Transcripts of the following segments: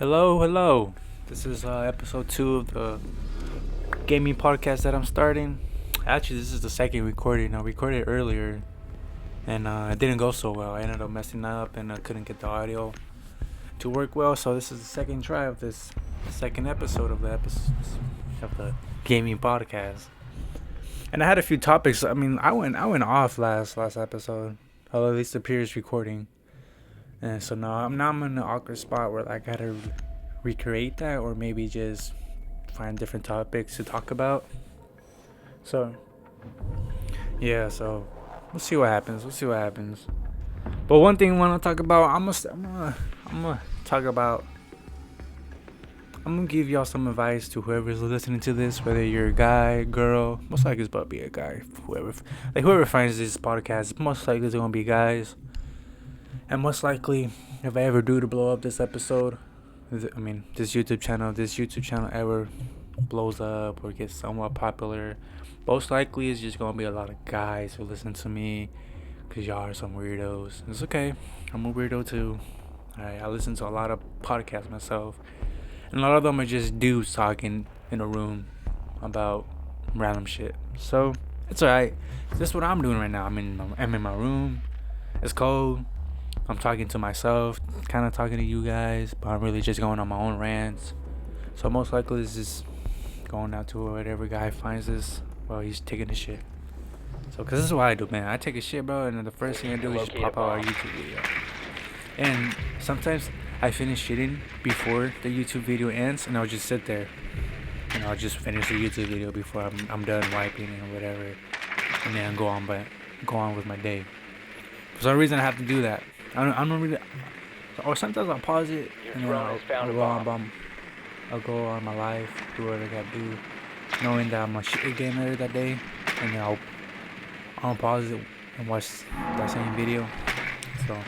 Hello, hello. This is episode 2 of the gaming podcast that I'm starting. Actually, this is the second recording. I recorded earlier and it didn't go so well. I ended up messing up and I couldn't get the audio to work well. So this is the second try of this second episode of the gaming podcast. And I had a few topics. I mean, I went off last episode. Or at least the previous recording. And so now I'm in an awkward spot where I gotta recreate that, or maybe just find different topics to talk about. So yeah, so we'll see what happens. But one thing I want to talk about, I'm gonna talk about. I'm gonna give y'all some advice to whoever's listening to this, whether you're a guy, girl. Most likely it's about to be a guy. Whoever finds this podcast, most likely it's gonna be guys. And most likely, if I ever do to blow up this episode, this YouTube channel ever blows up or gets somewhat popular, most likely it's just gonna be a lot of guys who listen to me, cause y'all are some weirdos. It's okay, I'm a weirdo too. Alright, I listen to a lot of podcasts myself, and a lot of them are just dudes talking in a room about random shit. So it's alright. That's what I'm doing right now. I'm in my room. It's cold. I'm talking to myself, kind of talking to you guys, but I'm really just going on my own rants. So most likely this is going out to whatever guy finds this while he's taking a shit. So, cause this is what I do, man. I take a shit, bro, and then the first thing I do is just pop out a YouTube video. And sometimes I finish shitting before the YouTube video ends, and I'll just sit there, and I'll just finish the YouTube video before I'm done wiping and whatever, and then go on with my day. For some reason, I have to do that. I don't really, or sometimes I'll pause it and then I'll go on my life, do what I gotta do, knowing that I'm gonna shit again later that day, and then I'll pause it and watch that same video. So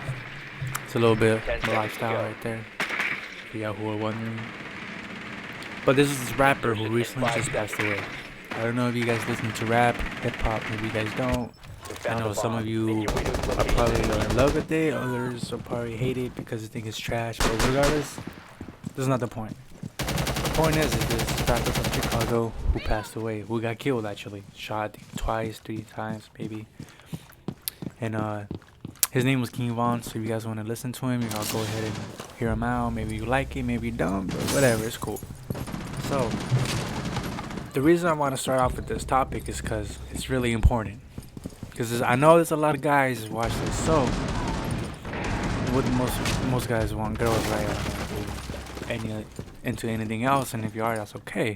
it's a little bit of a lifestyle right there, for y'all who are wondering. But this is this rapper who recently just passed away. I don't know if you guys listen to rap, hip hop, maybe you guys don't. I know some of you are probably in love with it, others will probably hate it because they think it's trash, but regardless, this is not the point. The point is this rapper from Chicago who passed away, who got killed actually, shot twice, 3 times maybe, and his name was King Von. So if you guys want to listen to him, I'll go ahead and hear him out. Maybe you like it, maybe you don't, but whatever, it's cool. So the reason I want to start off with this topic is because it's really important. Because I know there's a lot of guys who watch this. So, what most guys want girls, right? Into anything else, and if you are, that's okay.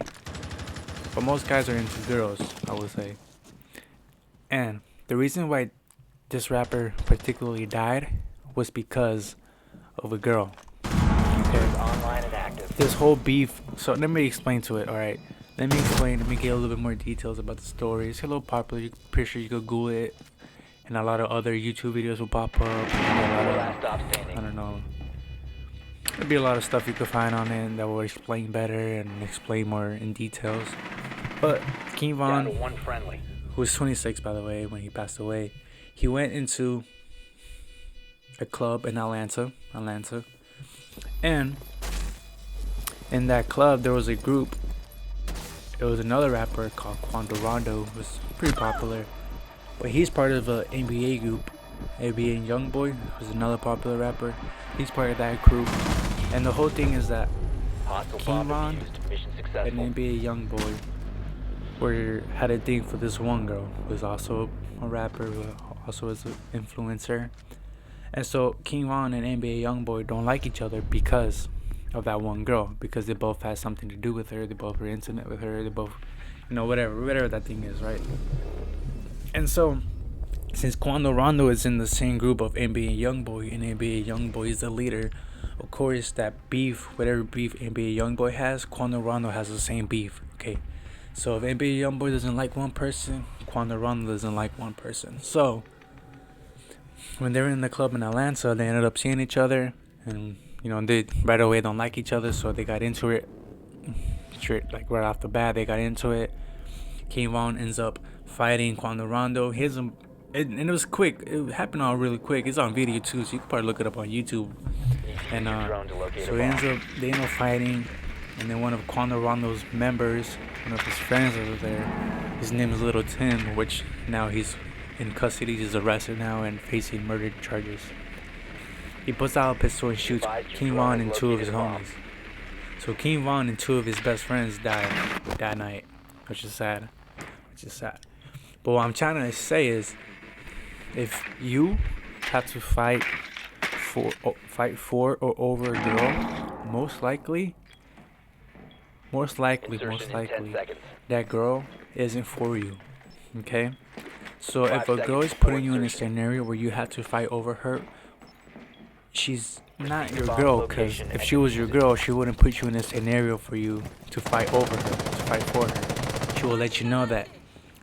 But most guys are into girls, I would say. And the reason why this rapper particularly died was because of a girl. Okay. This whole beef. So let me explain to it. All right. Let me get a little bit more details about the story. It's a little popular. You're pretty sure you could Google it. And a lot of other YouTube videos will pop up. I don't know. There'll be a lot of stuff you could find on it that will explain better and explain more in details. But King Von, who was 26 by the way when he passed away, he went into a club in Atlanta. And in that club there was a group. There was another rapper called Quando Rondo, who was pretty popular, but he's part of an NBA group. NBA Youngboy, who's another popular rapper. He's part of that group, and the whole thing is that King Von and NBA Youngboy had a thing for this one girl, who was also a rapper, who also is an influencer. And so King Von and NBA Youngboy don't like each other because of that one girl, because they both had something to do with her, they both were intimate with her, they both, whatever that thing is, right? And so since Quando Rondo is in the same group of NBA Youngboy, and NBA Youngboy is the leader, of course that beef, whatever beef NBA Youngboy has, Quando Rondo has the same beef. Okay, so if NBA Youngboy doesn't like one person, Quando Rondo doesn't like one person. So when they were in the club in Atlanta, they ended up seeing each other, and they right away don't like each other, so they got into it. Straight, like right off the bat, they got into it. King Von ends up fighting Quando Rondo. And it was quick. It happened all really quick. It's on video too, so you can probably look it up on YouTube. And so they end up fighting, and then one of Rondo's members, one of his friends over there, his name is Little Tim, which now he's in custody. He's arrested now and facing murder charges. He puts out a pistol and shoots King Von and two of his homies. So King Von and two of his best friends died that night, which is sad. But what I'm trying to say is, if you have to fight for or over a girl, most likely, that girl isn't for you. Okay? So if a girl is putting you in a scenario where you have to fight over her, she's not your girl, because if she was your girl, she wouldn't put you in a scenario for you to fight over her, to fight for her. She will let you know that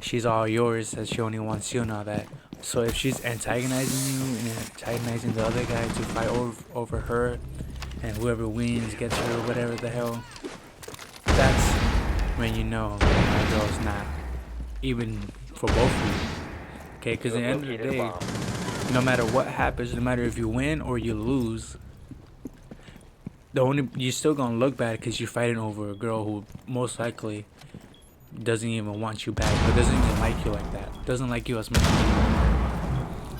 she's all yours, that she only wants you and all that. So if she's antagonizing you and antagonizing the other guy to fight over her, and whoever wins gets her, whatever the hell, that's when you know that girl's not even for both of you. Okay, because at the end of the day, no matter what happens, no matter if you win or you lose, you're still gonna look bad because you're fighting over a girl who most likely doesn't even want you back, but doesn't even like you like that. Doesn't like you as much as you.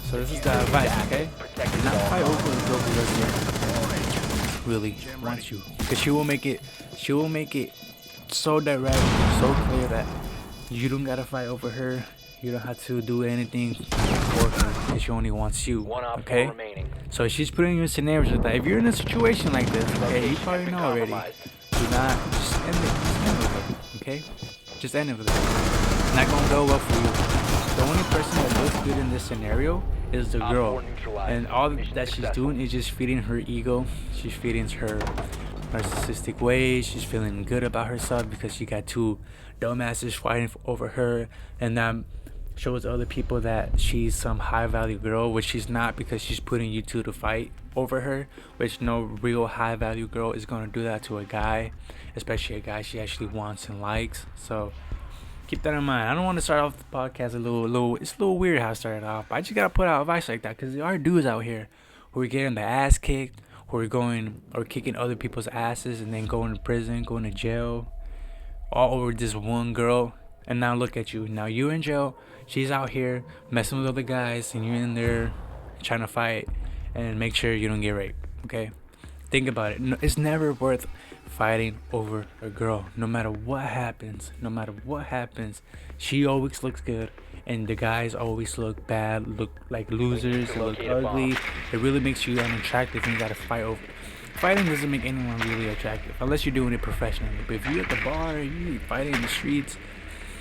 So this is the advice, okay? Do not fight over a girl who doesn't really want you, because she will make it so direct, so clear that you don't gotta fight over her. You don't have to do anything for her because she only wants you, okay? So if she's putting you in scenarios with that, if you're in a situation like this, okay, you probably know already. Do not, just end it, okay? Just end it with it. It's not gonna go well for you. The only person that looks good in this scenario is the girl, and all that she's doing is just feeding her ego. She's feeding her narcissistic ways. She's feeling good about herself because she got two dumbasses fighting over her, and that shows other people that she's some high value girl, which she's not, because she's putting you two to fight over her, which no real high value girl is going to do that to a guy, especially a guy she actually wants and likes. So keep that in mind. I don't want to start off the podcast it's a little weird how I started off, but I just got to put out advice like that because there are dudes out here who are getting the ass kicked, who are kicking other people's asses and then going to prison, going to jail, all over this one girl. And now look at you. Now you're in jail. She's out here messing with other guys, and you're in there trying to fight and make sure you don't get raped. Okay? Think about it. No, it's never worth fighting over a girl. No matter what happens, she always looks good, and the guys always look bad, look like losers, look ugly. It really makes you unattractive, and you gotta fight over. Fighting doesn't make anyone really attractive unless you're doing it professionally. But if you're at the bar, you fighting in the streets,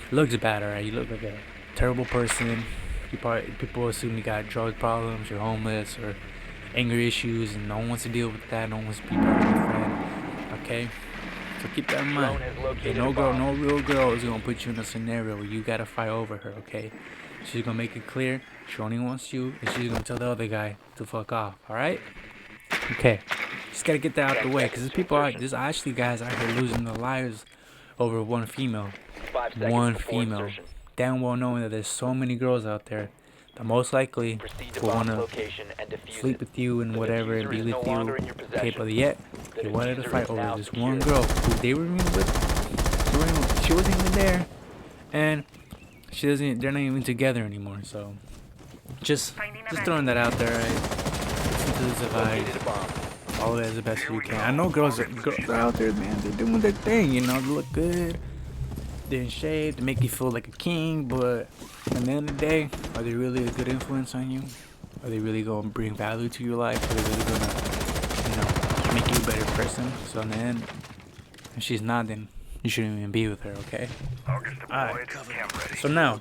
it looks bad, alright? You look like a terrible person. People assume you got drug problems, you're homeless, or anger issues, and no one wants to deal with that. No one wants to be part of your friend. Okay? So keep that in mind. Okay, no real girl is gonna put you in a scenario where you gotta fight over her, okay? She's gonna make it clear she only wants you, and she's gonna tell the other guy to fuck off, alright? Okay. Just gotta get that out the way, because there's actually guys out here losing their lives over one female. Damn well knowing that there's so many girls out there that most likely will want to sleep with you and whatever and be with you. Okay, but yet they wanted to fight over this one girl who they were even with. She wasn't even there, and they're not even together anymore. So just throwing that out there, right? Listen to this advice. All that is the best you can. I know girls are out there, man. They're doing their thing, you know. They look good. They're in shape. They make you feel like a king. But at the end of the day, are they really a good influence on you? Are they really going to bring value to your life? Are they really going to, make you a better person? So in the end, if she's not, then you shouldn't even be with her, okay? Alright. So now,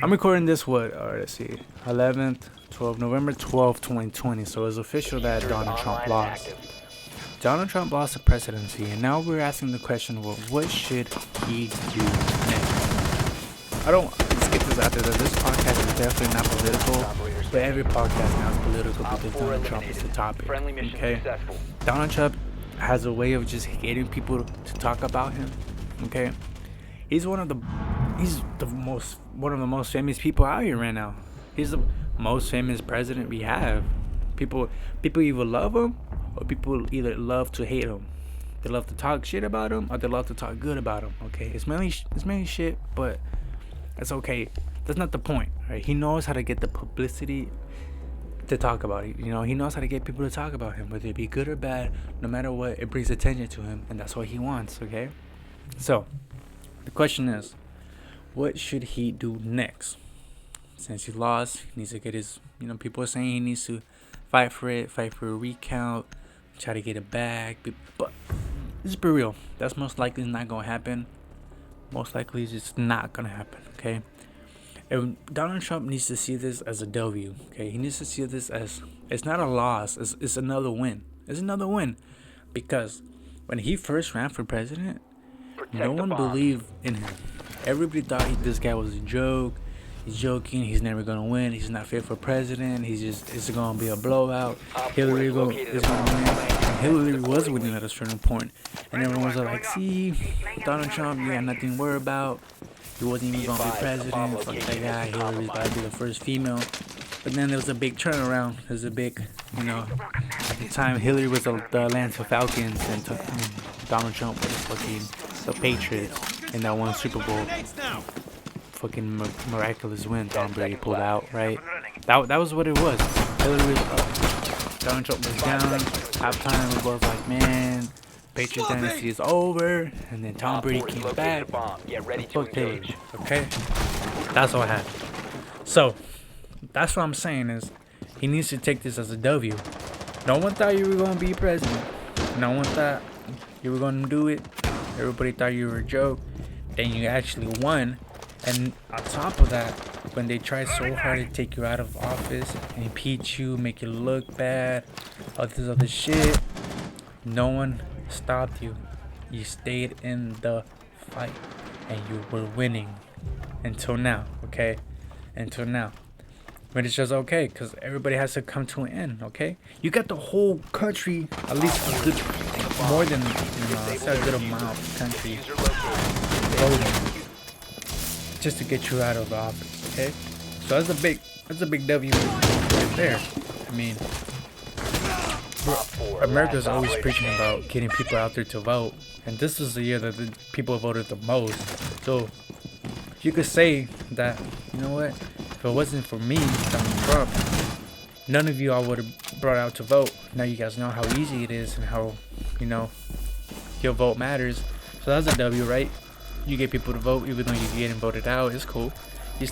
I'm recording this, let's see, November 12th, 2020. So it's official that Donald Trump lost. Donald Trump lost the presidency, and now we're asking the question, well, what should he do next? Let's get this out there, that this podcast is definitely not political, but every podcast now is political because Donald Trump is the topic, okay? Donald Trump has a way of just getting people to talk about him, okay? He's one of the most famous people out here right now. He's the most famous president we have. People either love him or people either love to hate him. They love to talk shit about him or they love to talk good about him. Okay, it's mainly shit, but it's okay. That's not the point, right? He knows how to get the publicity to talk about it. He knows how to get people to talk about him, whether it be good or bad. No matter what, it brings attention to him, and that's what he wants. Okay, so the question is, what should he do next? Since he lost, he needs to get his. People are saying he needs to fight for a recount, try to get it back. But let's be real. That's most likely not gonna happen. Most likely, it's just not gonna happen. Okay. And Donald Trump needs to see this as a W. Okay, he needs to see this as it's not a loss. It's another win. It's another win, because when he first ran for president, no one believed in him. Everybody thought this guy was a joke. He's joking. He's never gonna win. He's not fit for president. It's gonna be a blowout. Hillary is gonna win. And Hillary was winning at a certain point, and everyone was like, "See, Donald Trump, you got nothing to worry about. He wasn't even gonna be president. Fuck that guy. Hillary's about to be the first female." But then there was a big turnaround. There's a big, at the time Hillary was the Atlanta Falcons and Donald Trump was the Patriots in that one Super Bowl. Fucking miraculous win. Tom Brady pulled out, right? That was what it was. Hillary was up. Donald Trump was down. Halftime it was like, man, Patriots dynasty is over, and then Tom Brady came back. Fuck Hillary, okay? That's all I had. So, that's what I'm saying is, he needs to take this as a W. No one thought you were gonna be president. No one thought you were gonna do it. Everybody thought you were a joke. Then you actually won. And on top of that, when they tried so hard to take you out of office and impeach you, make you look bad, all this other shit, no one stopped you. You stayed in the fight and you were winning until now, okay? Until now. But it's just okay, because everybody has to come to an end, okay? You got the whole country, at least a good, more than, a good amount of country voting just to get you out of the office, okay? So that's a big W right there. I mean, America's always preaching about getting people out there to vote, and this is the year that the people voted the most. So you could say that, you know what, if it wasn't for me, Donald Trump, none of you all would have brought out to vote. Now you guys know how easy it is and how, your vote matters. So that's a W, right? You get people to vote, even though you're getting voted out. It's cool. You're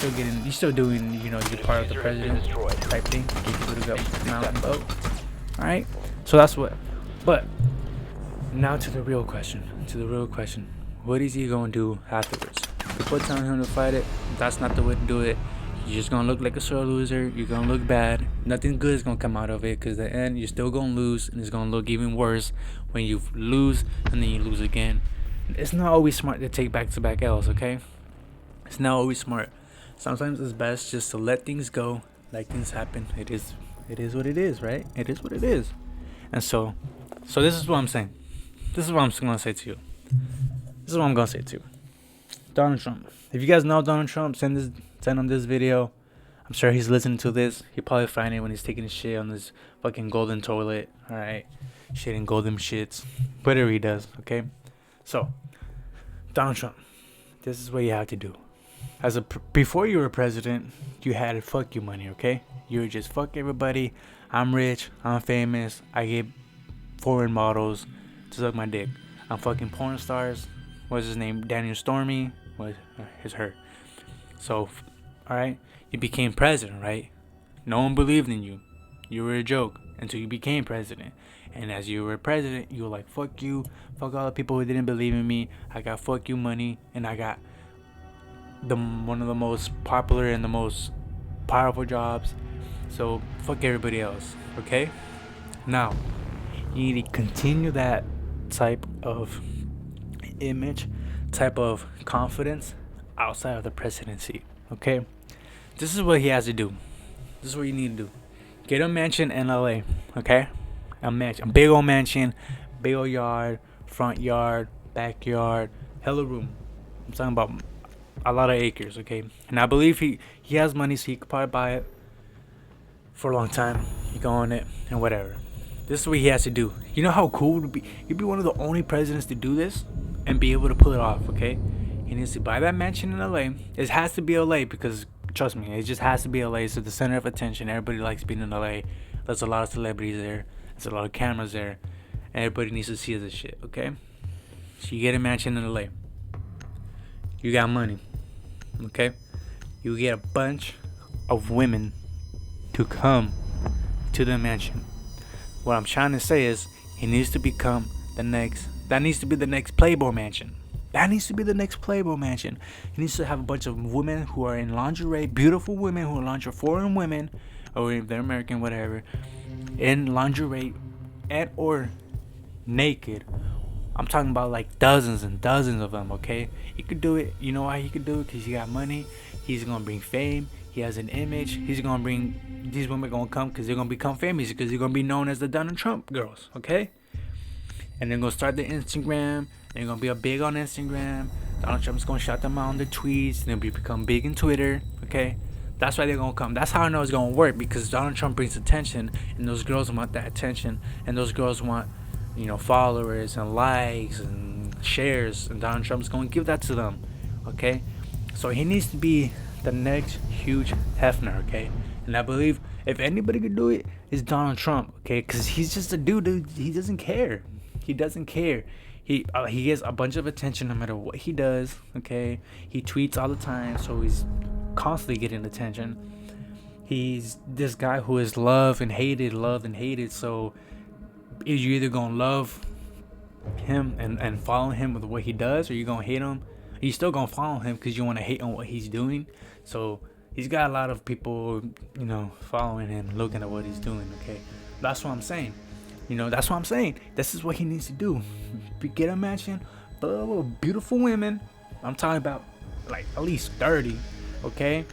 still doing, you're part of the president type thing. Get people to go out and vote. All right. So that's what. But now to the real question. What is he gonna do afterwards? People telling him to fight it. That's not the way to do it. You're just gonna look like a sore loser. You're gonna look bad. Nothing good is gonna come out of it, because at the end you're still gonna lose, and it's gonna look even worse when you lose and then you lose again. It's not always smart to take back-to-back L's, okay? It's not always smart. Sometimes it's best just to let things go, let things happen. It is what it is, right? It is what it is. And so this is what I'm saying. This is what I'm gonna say to you. This is what I'm gonna say to you. Donald Trump. If you guys know Donald Trump, send him this video. I'm sure he's listening to this. He'll probably find it when he's taking his shit on this fucking golden toilet. Alright. Shitting golden shits. Whatever he does, okay? So, Donald Trump, this is what you have to do. Before you were president, you had fuck you money, okay? You were just fuck everybody. I'm rich, I'm famous, I get foreign models to suck my dick. I'm fucking porn stars. What's his name? Daniel Stormy. It's her. So, alright, you became president, right? No one believed in you. You were a joke until you became president. And as you were president, you were like, fuck you, fuck all the people who didn't believe in me. I got fuck you money, and I got one of the most popular and the most powerful jobs. So fuck everybody else, okay? Now, you need to continue that type of image, type of confidence outside of the presidency, okay? This is what he has to do. This is what you need to do. Get a mansion in LA, okay? A mansion, a big old mansion, big old yard, front yard, backyard, hella room. I'm talking about a lot of acres, okay? And I believe he has money, so he could probably buy it for a long time. He speak on it and whatever. This is what he has to do. You know how cool it would be? He'd be one of the only presidents to do this and be able to pull it off, okay? He needs to buy that mansion in LA. It has to be LA because, trust me, it just has to be LA. It's the center of attention. Everybody likes being in LA. There's a lot of celebrities there. There's a lot of cameras there. Everybody needs to see this shit, okay? So you get a mansion in LA. You got money, okay? You get a bunch of women to come to the mansion. What I'm trying to say is he needs to become the next. That needs to be the next Playboy mansion. That needs to be the next Playboy mansion. He needs to have a bunch of women who are in lingerie, beautiful women who are lingerie, foreign women, or if they're American, whatever, in lingerie and or naked. I'm talking about like dozens and dozens of them, okay? He could do it. You know why he could do it? Because he got money. He's going to bring fame. He has an image. He's going to bring... These women going to come because they're going to become famous because they're going to be known as the Donald Trump girls, okay? And they're going to start their Instagram. They're going to be big on Instagram. Donald Trump's going to shout them out on the tweets. They'll become big in Twitter, okay? That's why they're going to come. That's how I know it's going to work because Donald Trump brings attention and those girls want that attention and those girls want, you know, followers and likes and shares, and Donald Trump's going to give that to them, okay? So he needs to be the next huge Hefner, okay? And I believe if anybody could do it, it's Donald Trump, okay? Because he's just a dude. He doesn't care. He doesn't care. He gets a bunch of attention no matter what he does, okay? He tweets all the time, so he's constantly getting attention. He's this guy who is loved and hated, so you're either gonna love him and follow him with what he does, or you're gonna hate him. You're still gonna follow him because you want to hate on what he's doing. So he's got a lot of people, you know, following him, looking at what he's doing, okay? That's what I'm saying. You know, that's what I'm saying. This is what he needs to do. Get a mansion full of beautiful women. I'm talking about like at least 30, okay?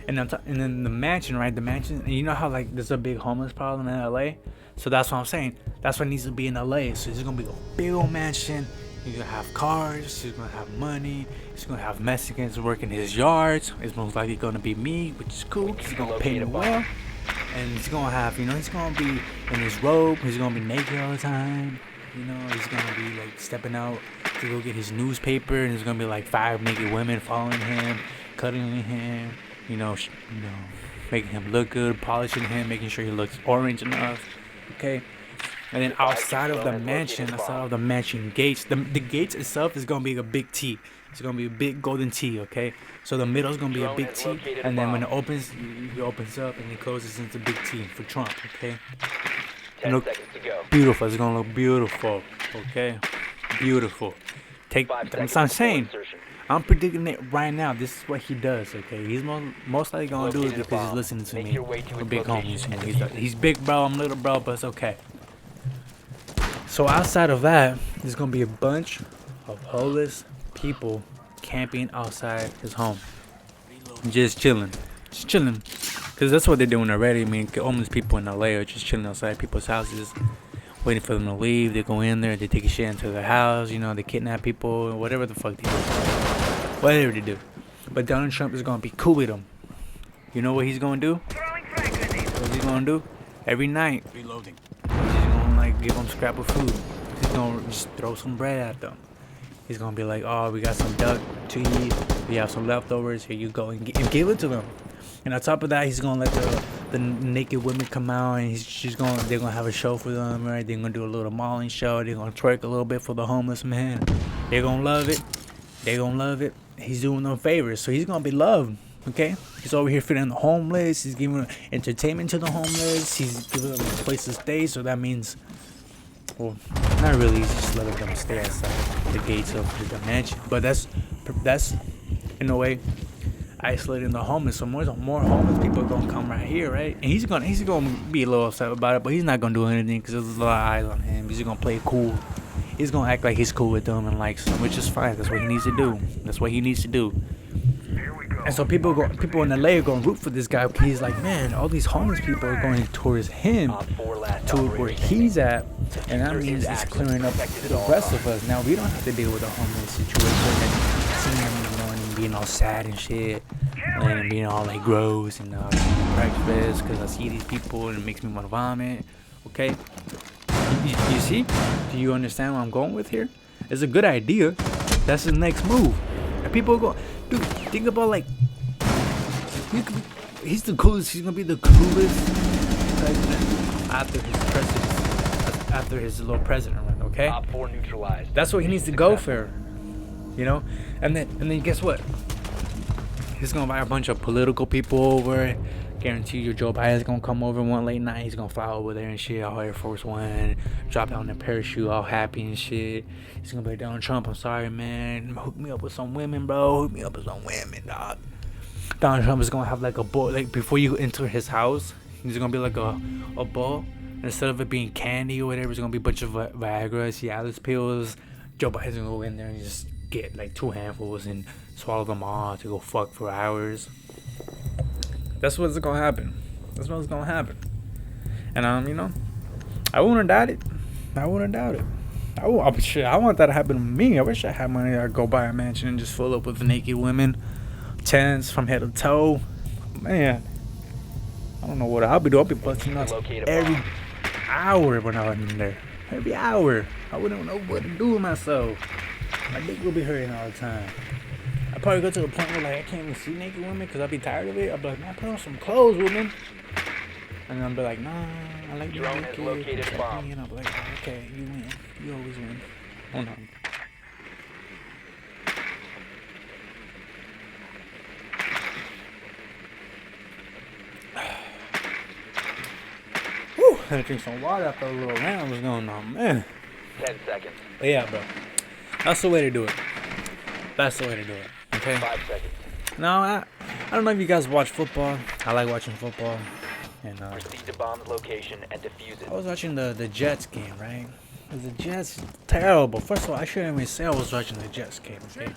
And then the mansion, right? The mansion, and you know how like there's a big homeless problem in LA? So that's what I'm saying. That's what needs to be in LA. So there's gonna be a big old mansion. He's gonna have cars. He's gonna have money. He's gonna have Mexicans working his yards. It's most likely gonna be me, which is cool. He's gonna pay me well, and he's gonna have, you know, he's gonna be in his robe. He's gonna be naked all the time. You know, he's gonna be like stepping out to go get his newspaper, and there's gonna be like 5 naked women following him, cuddling him. You know, making him look good, polishing him, making sure he looks orange enough. Okay. And then outside of the mansion gates, the gates itself is gonna be a big T. It's gonna be a big golden T, okay? So the middle is gonna be a big T, and then when it opens, it opens up and it closes into big T for Trump, okay? 10 look seconds to go. beautiful. It's gonna look beautiful, okay? Beautiful. That's what I'm saying. I'm predicting it right now. This is what he does, okay? He's most likely gonna do it because he's listening to me. We're big homies. He's big bro, I'm little bro, but it's okay. So outside of that, there's gonna be a bunch of homeless people camping outside his home, just chilling, because that's what they're doing already. I mean, homeless people in LA are just chilling outside people's houses, waiting for them to leave. They go in there, they take a shit into their house, you know, they kidnap people, whatever the fuck they do, whatever they do. But Donald Trump is gonna be cool with them. You know what he's gonna do? What he's gonna do? Every night, reloading. Like give them scrap of food. He's gonna just throw some bread at them. He's gonna be like, "Oh, we got some duck to eat. We have some leftovers. Here you go," and give it to them. And on top of that, he's gonna let the naked women come out, and they're gonna have a show for them, right? They're gonna do a little modeling show. They're gonna twerk a little bit for the homeless man. They're gonna love it. He's doing them favors, so he's gonna be loved. Okay, he's over here feeding the homeless. He's giving entertainment to the homeless. He's giving them a place to stay. So that means, well, not really. He's just letting them stay outside the gates of the mansion. But that's in a way isolating the homeless. So more homeless people are gonna come right here, right? And he's gonna be a little upset about it, but he's not gonna do anything because there's a lot of eyes on him. He's gonna play it cool. He's gonna act like he's cool with them and likes them, which is fine. That's what he needs to do. And so people in LA are going to root for this guy because he's like, man, all these homeless people are going towards him, to where he's at, and that means he's clearing up the rest of us. Now we don't have to deal with a homeless situation and seeing him in the morning being all sad and shit, and being all like gross and breakfast because I see these people and it makes me want to vomit. Okay, you see? Do you understand what I'm going with here? It's a good idea. That's his next move. And people go, dude, think about like, he's the coolest. He's gonna be the coolest president after his little president run. Okay, Top 4 neutralized. that's what he needs to go for. You know, and then guess what? He's gonna buy a bunch of political people over. Guarantee you Joe Biden's gonna come over one late night. He's gonna fly over there and shit, all Air Force One, drop down the parachute, all happy and shit. He's gonna be like, Donald Trump, I'm sorry, man. Hook me up with some women, bro. Hook me up with some women, dog. Donald Trump is gonna have like a bowl, like before you enter his house, he's gonna be like a bowl. Instead of it being candy or whatever, it's gonna be a bunch of Viagra, Cialis pills. Joe Biden's gonna go in there and just get like 2 handfuls and swallow them all to go fuck for hours. That's what's gonna happen. That's what's gonna happen. And you know, I wouldn't doubt it. I wouldn't doubt it. I want that to happen to me. I wish I had money. I'd go buy a mansion and just fill up with naked women, tents from head to toe. Man, I don't know what I'll be doing. I'll be busting nuts every hour when I'm in there. Every hour. I wouldn't know what to do with myself. My dick will be hurting all the time. I probably go to the point where like I can't even see naked women because I'll be tired of it. I'll be like, man, put on some clothes, woman. And I'll be like, nah, I like the Drone naked. has located a bomb. And I'll be like, okay, you win. You always win. Hold on. Whew, I had to drink some water after a little round was going on, man. 10 seconds. But yeah, bro. That's the way to do it. That's the way to do it. Okay? 5 seconds. No, I don't know if you guys watch football. I like watching football. And Proceed to bomb the location and defuse I it. was watching the Jets game, right? 'Cause the Jets terrible. First of all, I shouldn't even say I was watching the Jets game, okay?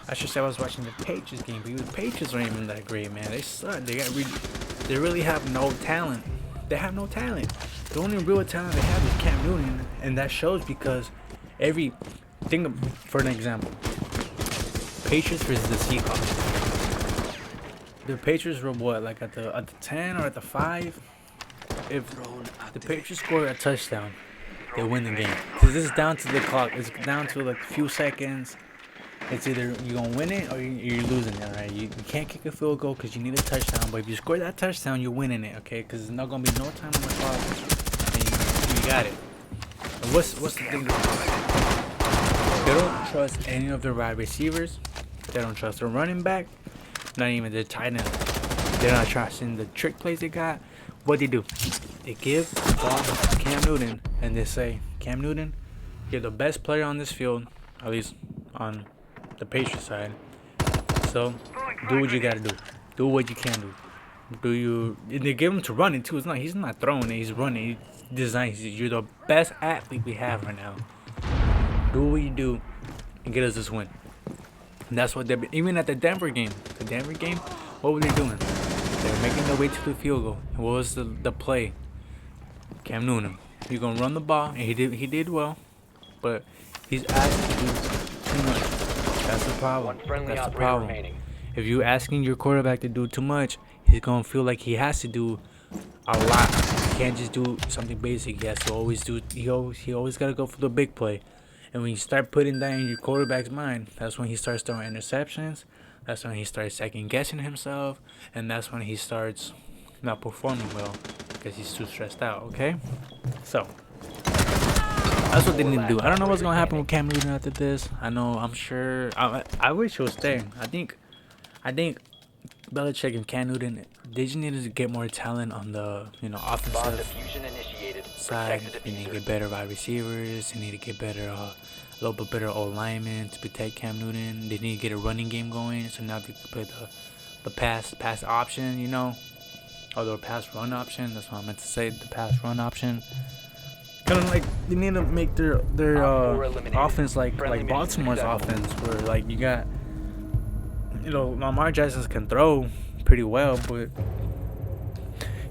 I should say I was watching the Patriots game. But the Patriots aren't even that great, man. They suck. They really have no talent. They have no talent. The only real talent they have is Cam Newton, and that shows because for an example, Patriots versus the Seahawks. The Patriots were what, like at the 10 or at the 5? If the Patriots score a touchdown, they win the game. Cause this is down to the clock. It's down to like a few seconds. It's either you're gonna win it or you're losing it, right? You can't kick a field goal because you need a touchdown. But if you score that touchdown, you're winning it, okay? Because there's not gonna be no time on the clock, and you got it. And what's the thing? They don't trust any of their wide receivers. They don't trust their running back. Not even the tight end. They're not trusting the trick plays they got. What they do? They give the ball to Cam Newton and they say, Cam Newton, you're the best player on this field, at least on the Patriots side. So do what you gotta do. Do what you can do. And they give him to running too. He's not throwing it, he's running. He designs it. You're the best athlete we have right now. Do what you do and get us this win. And that's what even at the Denver game. What were they doing? They were making their way to the field goal. And what was the play? Cam Newton. You're gonna run the ball, and he did well, but he's asked to do too much. That's the problem. That's the problem. If you're asking your quarterback to do too much, he's gonna feel like he has to do a lot. He can't just do something basic. He has to always do. He always gotta go for the big play. And when you start putting that in your quarterback's mind, that's when he starts throwing interceptions. That's when he starts second guessing himself, and that's when he starts not performing well because he's too stressed out. Okay, so that's what they need to do. I don't know what's gonna happen with Cam Newton after this. I'm sure. I wish he was staying. I think Belichick and Cam Newton, they just needed to get more talent on the offensive side. They need to get better wide receivers. They need to get better, a little bit better old linemen to protect Cam Newton. They need to get a running game going, so now they can play the pass option, or the pass run option. That's what I meant to say. The pass run option. Kind of like they need to make their offense like Baltimore's offense, where like you got. Lamar Jackson can throw pretty well, but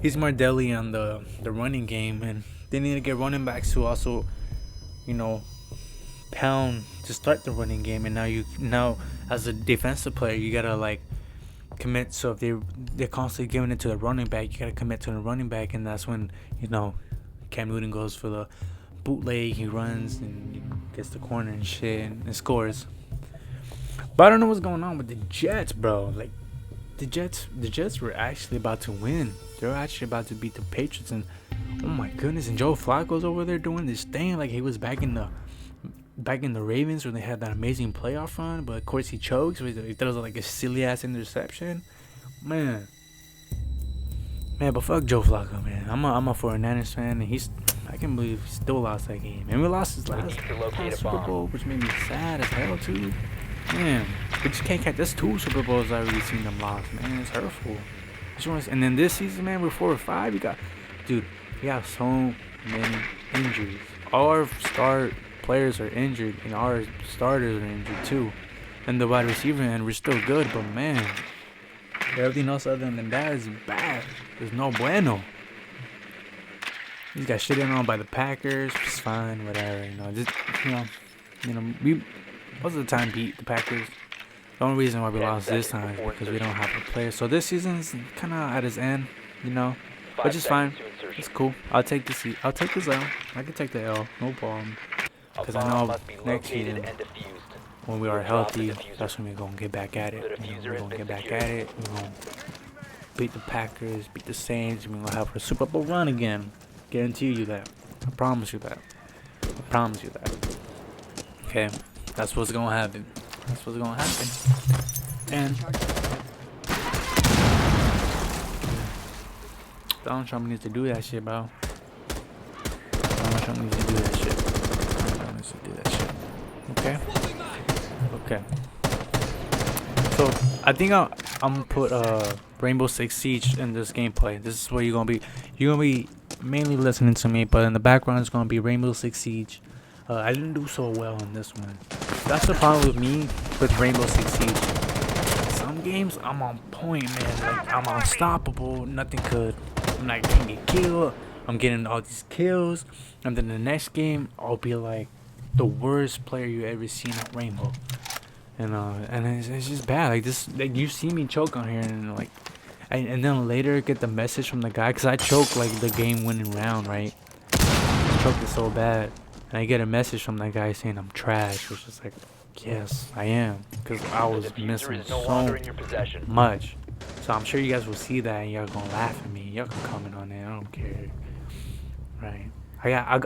he's more deadly on the running game, and they need to get running backs to also, pound to start the running game. And now as a defensive player, you gotta commit. So if they're constantly giving it to the running back, you gotta commit to the running back, and that's when Cam Newton goes for the bootleg. He runs and gets the corner and shit and scores. But I don't know what's going on with the Jets, bro. Like the Jets were actually about to win. They were actually about to beat the Patriots, and oh my goodness! And Joe Flacco's over there doing this thing like he was back in the Ravens when they had that amazing playoff run. But of course he chokes. He throws like a silly ass interception. Man, but fuck Joe Flacco, man. I'm a 49ers fan, and I can't believe he still lost that game. And we lost his last Super Bowl, which made me sad as hell too. Man, but you can't catch. That's 2 Super Bowls I've already seen them lost, man. It's hurtful. And then this season, man, we're 4 or 5. We got so many injuries. All our star players are injured, and our starters are injured too. And the wide receiver end, we're still good, but man, everything else other than that is bad. There's no bueno. He's got shit on by the Packers. It's fine, whatever. We most of the time beat the Packers. The only reason why we lost this time is because we don't have a player. So this season's kind of at its end, which is fine. It's cool. I'll take this L. I can take the L, no problem. Because I know next season, when we are healthy, that's when we're going to get back at it. We're going to get back at it. We're going to beat the Packers, beat the Saints. We're going to have a Super Bowl run again. Guarantee you that. I promise you that. Okay? That's what's going to happen. And Donald Trump needs to do that shit, bro. Okay. So I think I'm gonna put Rainbow Six Siege in this gameplay. This is where you're gonna be mainly listening to me, but in the background it's gonna be Rainbow Six Siege. I didn't do so well on this one. That's the problem with me with Rainbow Six Siege. Some games I'm on point, man. Like I'm unstoppable. Nothing could. I can't get killed. I'm getting all these kills, and then the next game I'll be like the worst player you ever seen at Rainbow. And it's just bad. Like this, like you see me choke on here, and and then later get the message from the guy, cause I choked like the game-winning round, right? I choked it so bad, and I get a message from that guy saying I'm trash, which is like, yes, I am, cause I was missing so much. So I'm sure you guys will see that, and y'all gonna laugh at me. Y'all can comment on it. I don't care, right?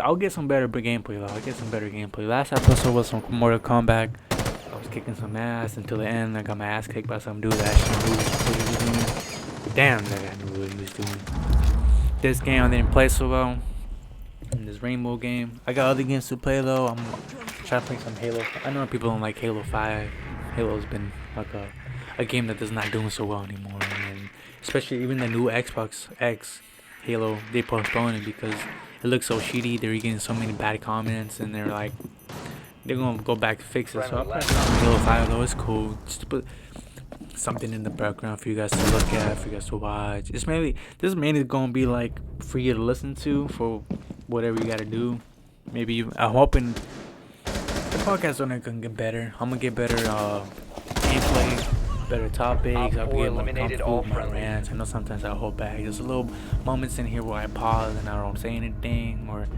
I'll get some better gameplay though. I'll get some better gameplay. Last episode was some Mortal Kombat. I was kicking some ass until the end. I got my ass kicked by some dude that actually knew what he was doing. Damn, that guy knew what he was doing. This game I didn't play so well. In this Rainbow game, I got other games to play though. I'm trying to play some Halo. I know people don't like Halo 5. Halo's been like a game that is not doing so well anymore, and especially even the new Xbox X Halo, they postponed it because it looks so shitty. They're getting so many bad comments, and they're gonna go back to fix it. So I'll play some Halo 5 though. It's cool. Just to put something in the background for you guys to look at, for you guys to watch. This is mainly gonna be like for you to listen to for whatever you gotta do. I'm hoping the podcast on it can get better. I'm gonna get better gameplay, better topics. I'll be able to comfortable with my rants. I know sometimes I hold back. There's a little moments in here where I pause and I don't say anything, or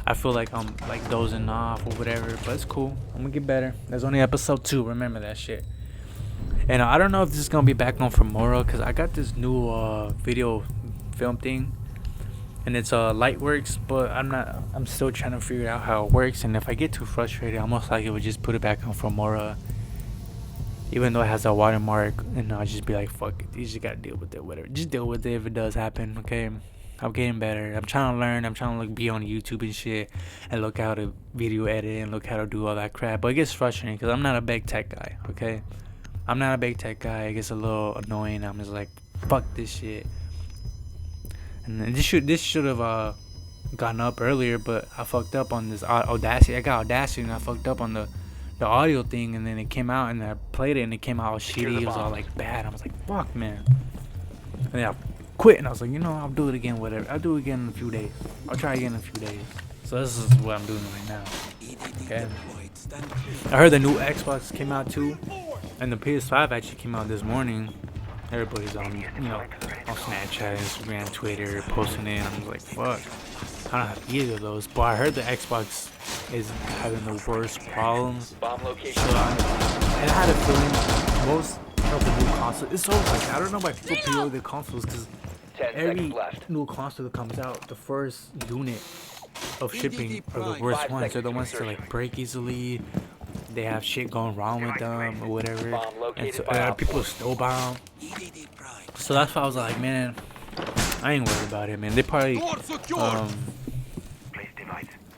I feel like I'm like dozing off or whatever. But it's cool. I'm gonna get better. There's only episode 2. Remember that shit. And I don't know if this is gonna be back on for tomorrow, cause I got this new video film thing, and it's Lightworks, but I'm still trying to figure out how it works. And if I get too frustrated, I most likely would just put it back on for tomorrow, even though it has a watermark, and I'll just be like, fuck it, you just gotta deal with it, whatever. Just deal with it if it does happen, okay? I'm getting better. I'm trying to learn. I'm trying to be on YouTube and shit, and look how to video edit and look how to do all that crap. But it gets frustrating because I'm not a big tech guy, okay? I'm not a big tech guy. It gets a little annoying. I'm just like, fuck this shit. And this should have gotten up earlier, but I fucked up on this Audacity. I got Audacity and I fucked up on the audio thing, and then it came out and I played it and it came out all shitty. It was all like bad. I was like, fuck, man. And then I quit, and I was like, I'll do it again, whatever. I'll do it again in a few days. I'll try again in a few days. So this is what I'm doing right now. Okay. I heard the new Xbox came out too, and the PS5 actually came out this morning. Everybody's on, on Snapchat, Instagram, Twitter, posting it. And I'm like, fuck. I don't have either of those. But I heard the Xbox is having the worst problems. Bomb So location. and I had a feeling most of the new consoles. It's so like I don't know why people pre-order the consoles because 10 every seconds left. new console that comes out, the first unit of shipping are the worst 5 ones. They're the seconds ones to that like break easily. They have shit going wrong with them or whatever, Bomb located and so by Op people 4. still buy them. So that's why I was like, man, I ain't worried about it, man. They probably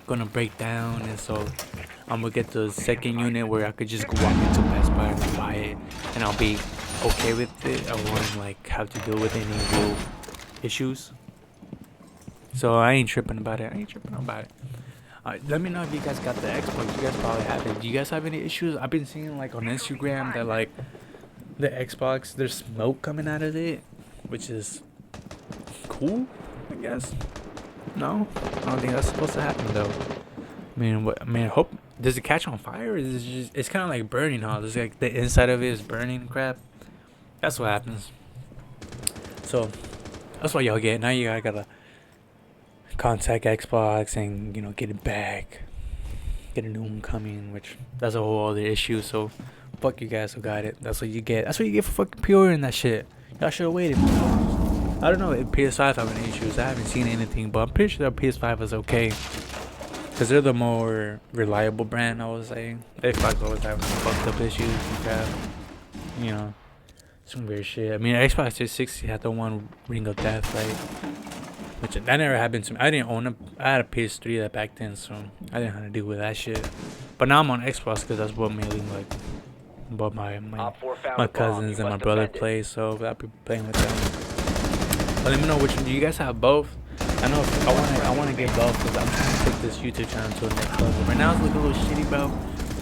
gonna break down, and so I'm gonna get the second unit where I could just go walk into Best Buy and buy it, and I'll be okay with it. I won't like have to deal with any real issues. So I ain't tripping about it. Let me know if you guys got the Xbox. You guys probably have it. Do you guys have any issues? I've been seeing like on Instagram that like the Xbox, there's smoke coming out of it, which is cool, I guess. No, I don't think that's supposed to happen though. I mean, hope does it catch on fire? Or is it just it's kind of like burning, huh? It's like the inside of it is burning crap. That's what happens. So that's what y'all get. Now you gotta contact Xbox and get it back, get a new one coming, which that's a whole other issue. So fuck you guys who got it. That's what you get. That's what you get for fucking pre-ordering that shit. Y'all should have waited. I don't know if PS5 have any issues. I haven't seen anything, but I'm pretty sure that PS5 is okay. Because they're the more reliable brand, I would say. Xbox always having some fucked up issues and crap. Some weird shit. I mean, Xbox 360 had the one Ring of Death, right? Which that never happened to me. I didn't own a. I had a PS3 that back then, so I didn't have to deal with that shit. But now I'm on Xbox because that's what mainly like, what my Op 4 found my a bomb. cousins You and my must brother defend it. play, so I'll be playing with them. But let me know which one. Do you guys have both? I know if I wanna get both because I'm trying to take this YouTube channel to the next level. Right now it's looking a little shitty, bro.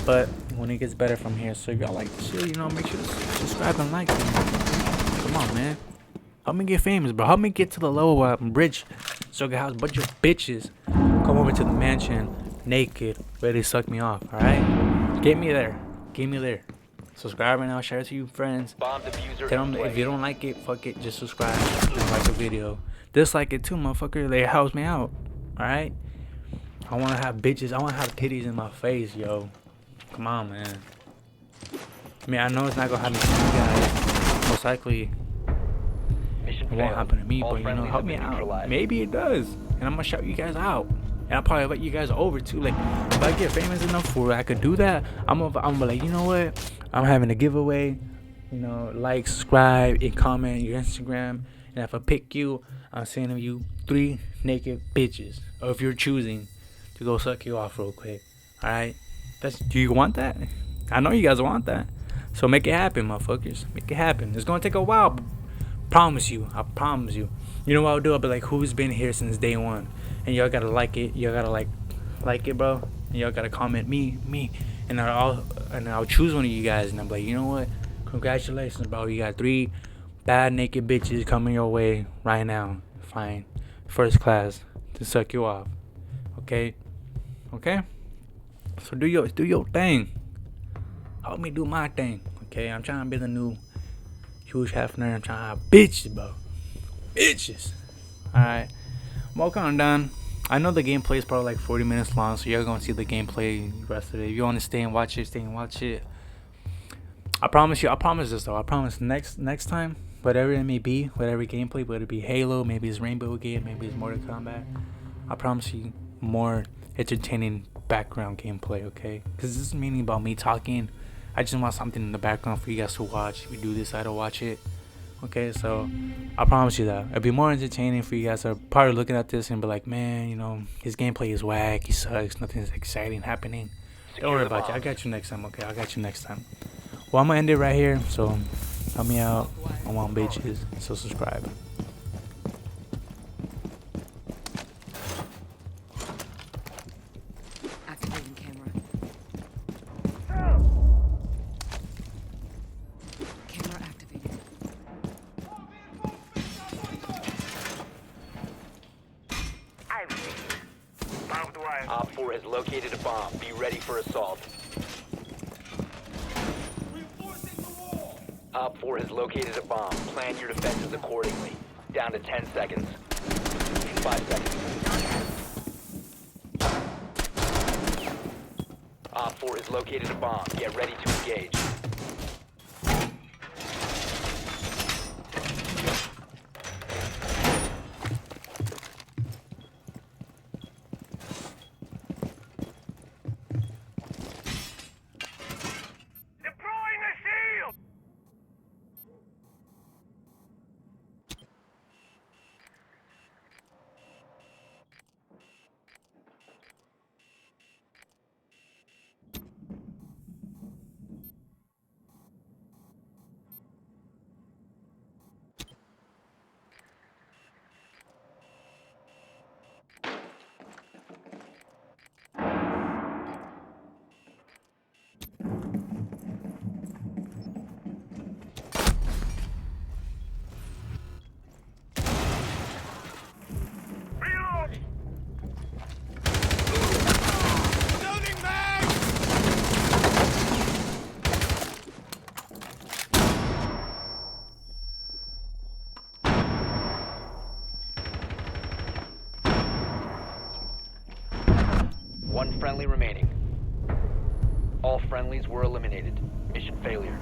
But when it gets better from here, so if y'all like the shit, make sure to subscribe and like it. Come on, man. Help me get famous, bro. Help me get to the level where I'm rich, so I can have a bunch of bitches come over to the mansion naked, ready to suck me off. All right, get me there. Get me there. Subscribe right now. Share it to your friends. Bomb diffuser Tell in them if place. you don't like it, fuck it. Just subscribe and like the video. Dislike it too, motherfucker. They helps me out. All right. I wanna have bitches. I wanna have titties in my face, yo. Come on, man. I mean, I know it's not gonna happen to you guys. Most likely. Mission It won't failed. happen to me, All but friendlies help have me been out. neutralized. Maybe it does, and I'm gonna shout you guys out, and I'll probably let you guys over too. Like if I get famous enough where I could do that, I'm gonna like, you know what? I'm having a giveaway. Like, subscribe, and comment your Instagram, and if I pick you, I'm sending you 3 naked bitches. Or if you're choosing to go suck you off real quick, all right? Do you want that? I know you guys want that. So make it happen, motherfuckers. Make it happen. It's gonna take a while. Promise you. I promise you. You know what I'll do? I'll be like, who's been here since day one? And y'all gotta like it. Y'all gotta like it, bro. And y'all gotta comment me. And I'll choose one of you guys. And I'm like, you know what? Congratulations, bro. You got 3 bad naked bitches coming your way right now. Fine. First class to suck you off. Okay? So do your thing. Help me do my thing. Okay? I'm trying to be the new Hugh Hefner. I'm trying to have bitches, bro. Bitches. Alright. Well, kind of done. I know the gameplay is probably like 40 minutes long, so you're gonna see the gameplay the rest of it. If you want to stay and watch it. I promise this though. I promise next time, whatever it may be, whatever gameplay, whether it be Halo, maybe it's Rainbow Gate, maybe it's Mortal Kombat, I promise you more entertaining background gameplay, okay? Because this is mainly about me talking. I just want something in the background for you guys to watch. If you do decide to watch it, okay? So I promise you that it'll be more entertaining for you guys. Are probably looking at this and be like, man, his gameplay is whack. He sucks. Nothing's exciting happening. Don't worry about it. I got you next time, okay? I got you next time. Well, I'm gonna end it right here. So help me out. I want bitches. So subscribe. Activating camera. Camera activated. Op 4 has located a bomb. Be ready for assault. Op 4 has located a bomb. Plan your defenses accordingly. Down to 10 seconds. 5 seconds. Op 4 has located a bomb. Get ready to engage. Deploying a shield! Reload! Loading mag! One friendly remaining. All friendlies were eliminated. Mission failure.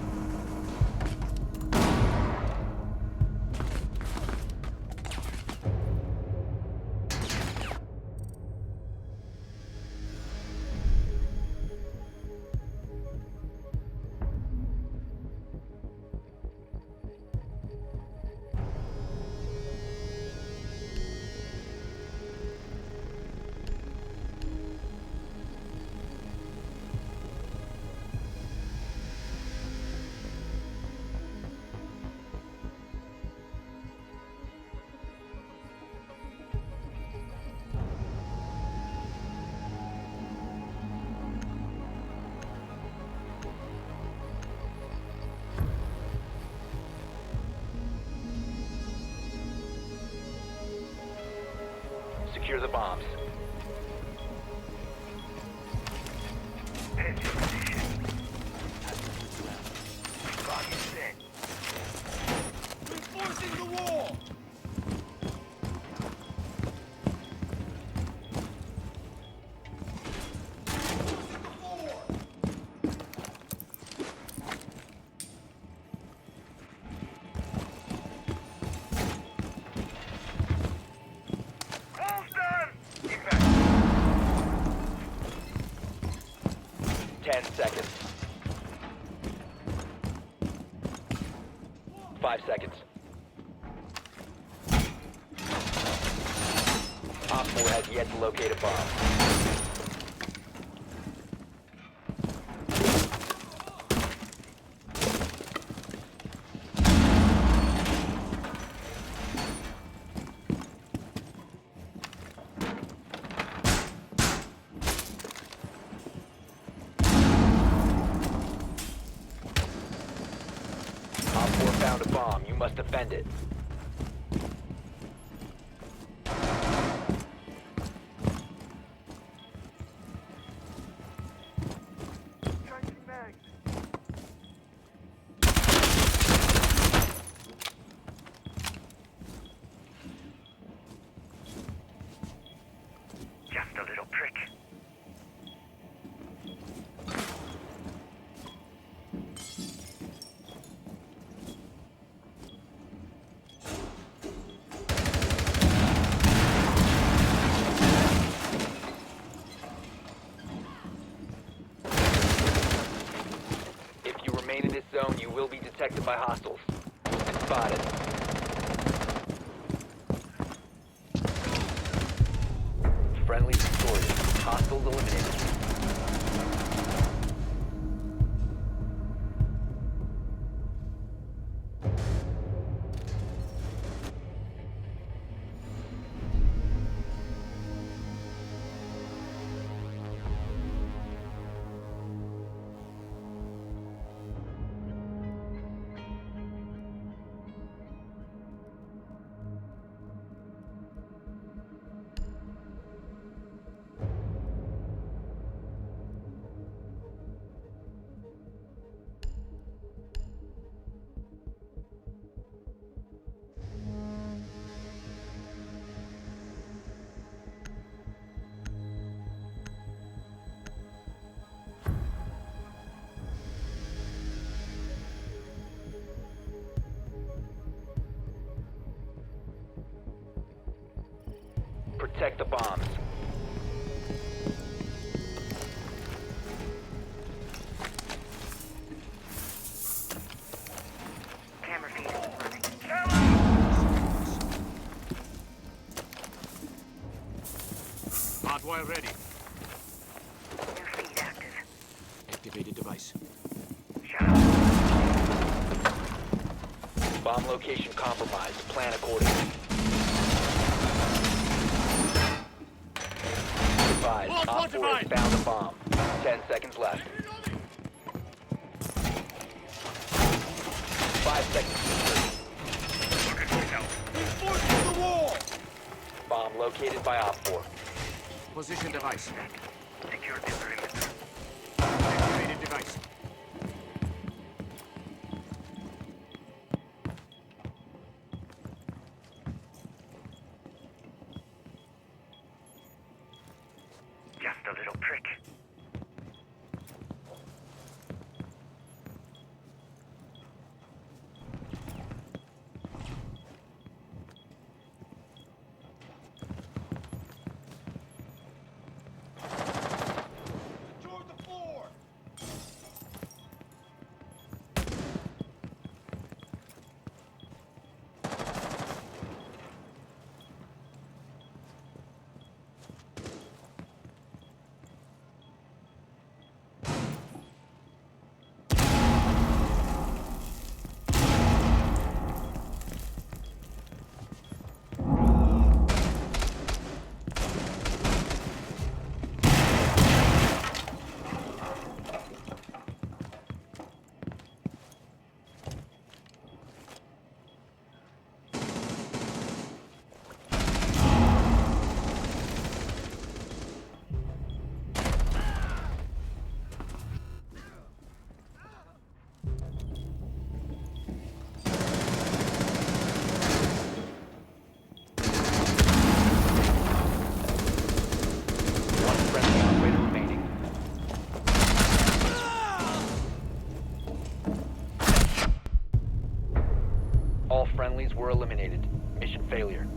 Secure the bombs. Head your position. Body set. Reinforcing the wall! All's done! Evac. 10 seconds. 5 seconds. Op 4 has yet to locate a bomb. Op 4 found a bomb. You must defend it. Changing mags. Just a little prick. If you remain in this zone, you will be detected by hostiles. And spotted. Friendly destroyed. Hostiles eliminated. Protect the bombs. Camera feed running. Hardwire ready. New feed active. Activated device. Shut up. Bomb location compromised. Plan accordingly. Advise. Bomb Op 4 has fortified. found a bomb. 10 seconds left. 5 seconds to insertion. Looking for help. Reinforcing the wall! Bomb located by Op 4. Position device. Secure the perimeter. Activated device. Just a little prick. Toward the floor! One friendly operator remaining. All friendlies were eliminated. Mission failure.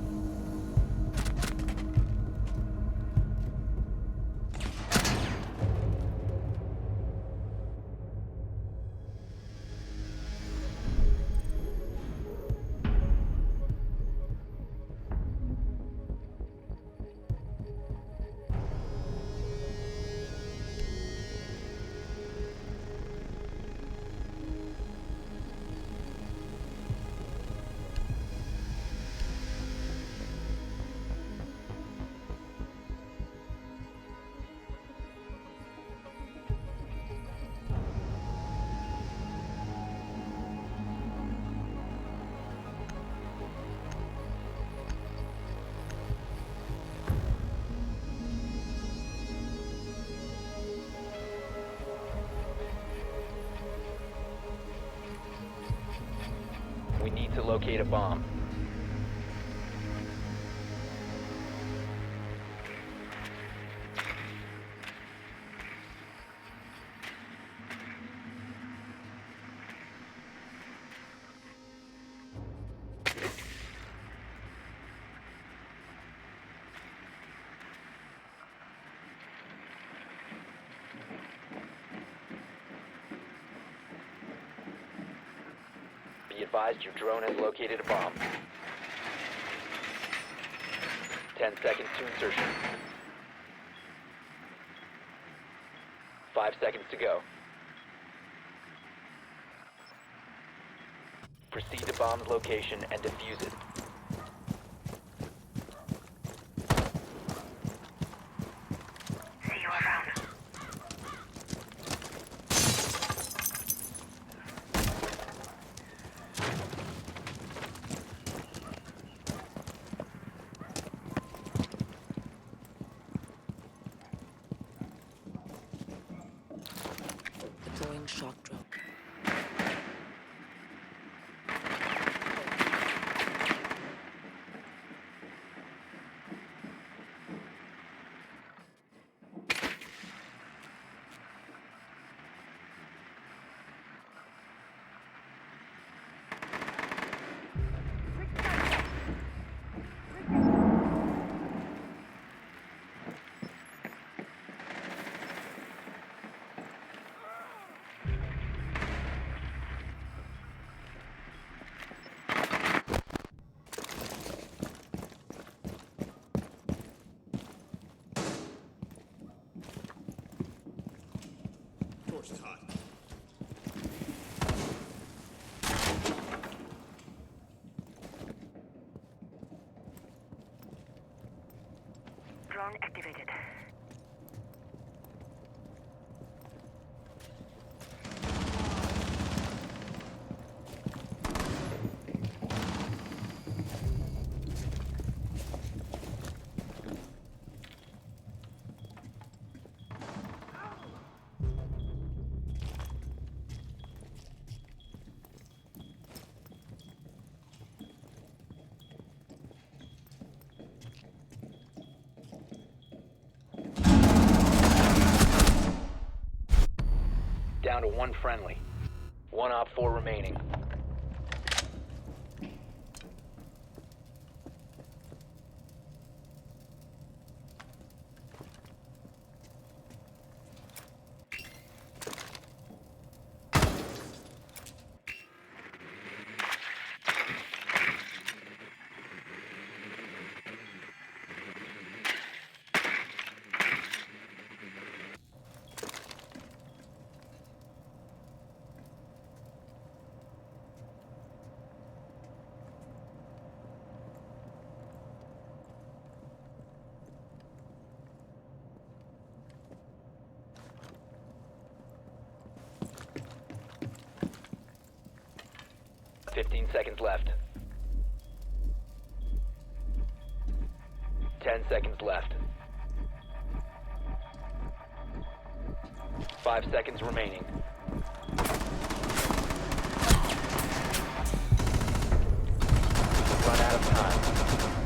We need to locate a bomb. Be advised your drone has located a bomb. 10 seconds to insertion. 5 seconds to go. Proceed to bomb's location and defuse it. See you around. Deploying shock drone. First hot. Drone activated. Down to one friendly. One op 4 remaining. Fifteen seconds left. 10 seconds left. 5 seconds remaining. Run out of time.